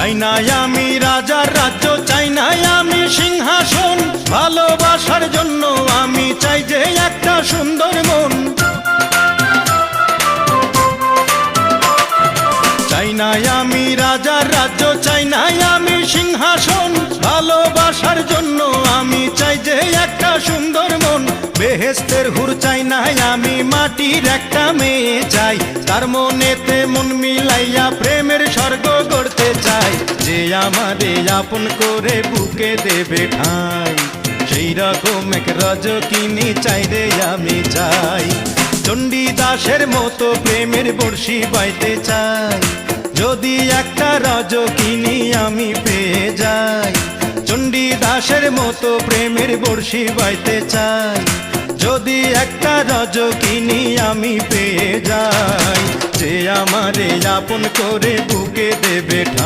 চাই না আমি রাজার রাজ্য, চাই না আমি সিংহাসন, ভালোবাসার জন্য আমি চাই যে একটা সুন্দর মন। চাই না আমি রাজার রাজ্য, চাই না আমি সিংহাসন, ভালোবাসার জন্য আমি চাই যে একটা সুন্দর মন। বেহেশতের হুর চাই না আমি, মাটির একটা মেয়ে চাই, তার মনেতে মন মিলাইয়া প্রেমের স্বর্গ গড়তে চাই। যে আমারে আপন করে বুকে দেবে ঠাঁই, সেই রকম এক রজকিনী চাই রে আমি চাই। চণ্ডীদাসের মতো প্রেমের বর্ষি বাইতে চাই, যদি একটা রজকিনী আমি পেয়ে যাই। চণ্ডীদাসের মতো প্রেমের বর্ষি বাইতে চাই, যদি একটা রজকিনী আমি পেয়ে যাই। যে আমারে আপন করে বুকে দেবে ঠাঁই।